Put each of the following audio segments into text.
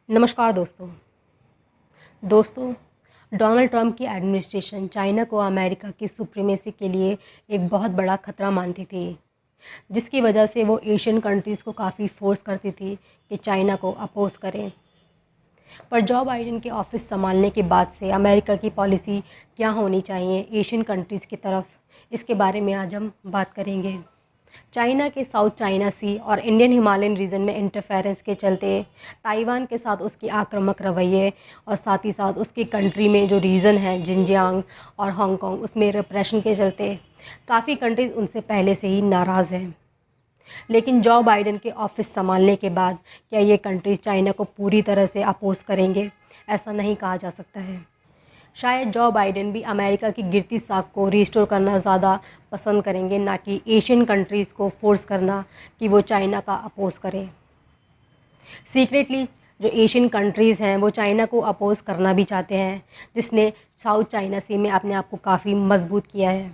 नमस्कार दोस्तों। Donald Trump की एडमिनिस्ट्रेशन चाइना को अमेरिका की सुप्रीमेसी के लिए एक बहुत बड़ा खतरा मानती थी, जिसकी वजह से वो एशियन कंट्रीज़ को काफ़ी फोर्स करती थी कि चाइना को अपोज़ करें। पर जो बाइडेन के ऑफिस संभालने के बाद से अमेरिका की पॉलिसी क्या होनी चाहिए एशियन कंट्रीज़ की तरफ, इसके बारे में आज हम बात करेंगे। चाइना के साउथ चाइना सी और इंडियन हिमालयन रीजन में इंटरफेरेंस के चलते ताइवान के साथ उसकी आक्रामक रवैये और साथ ही साथ उसकी कंट्री में जो रीजन है जिनजियांग और हांगकांग, उसमें रिप्रेशन के चलते काफ़ी कंट्रीज़ उनसे पहले से ही नाराज़ हैं। लेकिन जो बाइडेन के ऑफिस संभालने के बाद क्या ये कंट्रीज़ चाइना को पूरी तरह से अपोज करेंगे? ऐसा नहीं कहा जा सकता है। शायद जो बाइडेन भी अमेरिका की गिरती साख को रिस्टोर करना ज़्यादा पसंद करेंगे, ना कि एशियन कंट्रीज़ को फोर्स करना कि वो चाइना का अपोज़ करें। सीक्रेटली जो एशियन कंट्रीज़ हैं वो चाइना को अपोज़ करना भी चाहते हैं, जिसने साउथ चाइना सी में अपने आप को काफ़ी मजबूत किया है।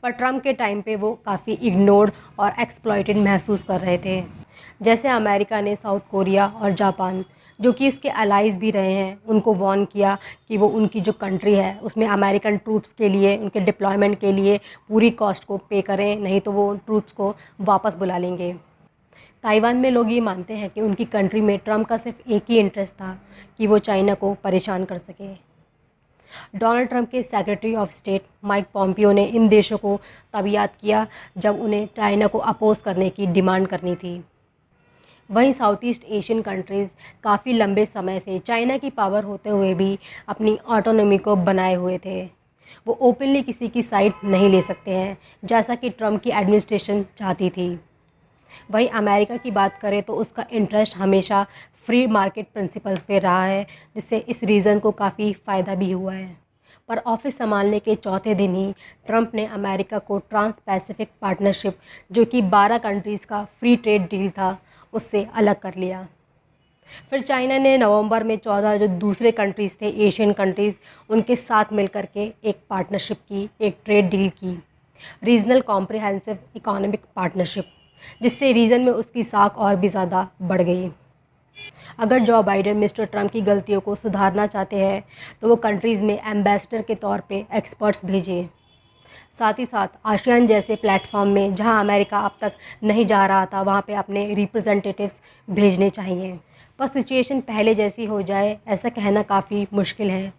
पर ट्रम्प के टाइम पे वो काफ़ी इग्नोर्ड और एक्सप्लॉइटेड महसूस कर रहे थे। जैसे अमेरिका ने साउथ कोरिया और जापान, जो कि इसके अलाइज भी रहे हैं, उनको वार्न किया कि वो उनकी जो कंट्री है उसमें अमेरिकन ट्रूप्स के लिए, उनके डिप्लॉयमेंट के लिए पूरी कॉस्ट को पे करें, नहीं तो वो ट्रूप्स को वापस बुला लेंगे। ताइवान में लोग ये मानते हैं कि उनकी कंट्री में ट्रम्प का सिर्फ एक ही इंटरेस्ट था कि वो चाइना को परेशान कर सके। डोनाल्ड ट्रंप के secretary of state Mike Pompeo ने इन देशों को तब याद किया जब उन्हें चाइना को अपोज करने की डिमांड करनी थी। वहीं साउथ ईस्ट एशियन कंट्रीज़ काफ़ी लंबे समय से चाइना की पावर होते हुए भी अपनी ऑटोनॉमी को बनाए हुए थे। वो ओपनली किसी की साइड नहीं ले सकते हैं, जैसा कि ट्रंप की एडमिनिस्ट्रेशन चाहती थी। वहीं अमेरिका की बात करें तो उसका इंटरेस्ट हमेशा फ्री मार्केट प्रिंसिपल पे रहा है, जिससे इस रीजन को काफ़ी फ़ायदा भी हुआ है। पर ऑफिस संभालने के चौथे दिन ही ट्रंप ने अमेरिका को ट्रांस पैसिफिक पार्टनरशिप, जो कि 12 कंट्रीज़ का फ्री ट्रेड डील था, उससे अलग कर लिया। फिर चाइना ने नवंबर में 14 जो दूसरे कंट्रीज़ थे एशियन कंट्रीज़, उनके साथ मिलकर के एक पार्टनरशिप की, एक ट्रेड डील की, रीजनल कॉम्प्रिहेंसिव इकोनॉमिक पार्टनरशिप, जिससे रीजन में उसकी साख और भी ज़्यादा बढ़ गई। अगर जो बाइडेन मिस्टर ट्रंप की गलतियों को सुधारना चाहते हैं तो वो कंट्रीज़ में एम्बेसडर के तौर पे एक्सपर्ट्स भेजें। साथ ही साथ आसियान जैसे प्लेटफॉर्म में, जहां अमेरिका अब तक नहीं जा रहा था, वहां पे अपने रिप्रेजेंटेटिव्स भेजने चाहिए। पर सिचुएशन पहले जैसी हो जाए, ऐसा कहना काफ़ी मुश्किल है।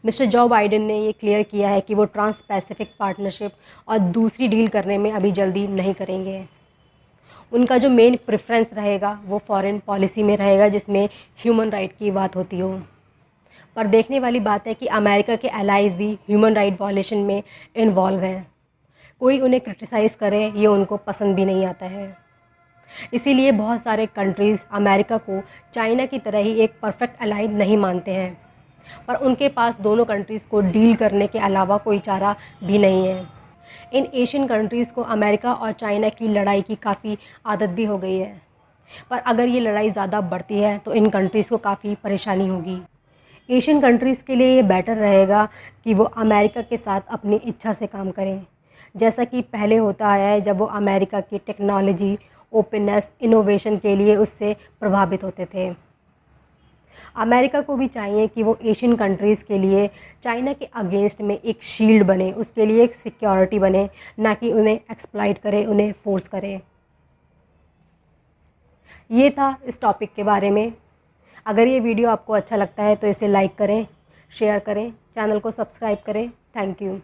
मिस्टर जो बाइडेन ने ये क्लियर किया है कि वो ट्रांस पैसिफिक पार्टनरशिप और दूसरी डील करने में अभी जल्दी नहीं करेंगे। उनका जो मेन प्रेफरेंस रहेगा वो फॉरेन पॉलिसी में रहेगा, जिसमें ह्यूमन राइट की बात होती हो। पर देखने वाली बात है कि अमेरिका के एलाइज भी ह्यूमन राइट वॉलेशन में इन्वॉल्व हैं। कोई उन्हें क्रिटिसाइज़ करे ये उनको पसंद भी नहीं आता है। इसीलिए बहुत सारे कंट्रीज़ अमेरिका को चाइना की तरह ही एक परफेक्ट अलाई नहीं मानते हैं, पर उनके पास दोनों कंट्रीज़ को डील करने के अलावा कोई चारा भी नहीं है। इन एशियन कंट्रीज़ को अमेरिका और चाइना की लड़ाई की काफ़ी आदत भी हो गई है, पर अगर ये लड़ाई ज़्यादा बढ़ती है तो इन कंट्रीज़ को काफ़ी परेशानी होगी। एशियन कंट्रीज़ के लिए ये बेटर रहेगा कि वो अमेरिका के साथ अपनी इच्छा से काम करें, जैसा कि पहले होता आया है जब वो अमेरिका की टेक्नोलॉजी, ओपननेस, इनोवेशन के लिए उससे प्रभावित होते थे। अमेरिका को भी चाहिए कि वो एशियन कंट्रीज़ के लिए चाइना के अगेंस्ट में एक शील्ड बने, उसके लिए एक सिक्योरिटी बने, ना कि उन्हें एक्सप्लॉइट करे, उन्हें फोर्स करे। ये था इस टॉपिक के बारे में। अगर ये वीडियो आपको अच्छा लगता है तो इसे लाइक करें, शेयर करें, चैनल को सब्सक्राइब करें। Thank you.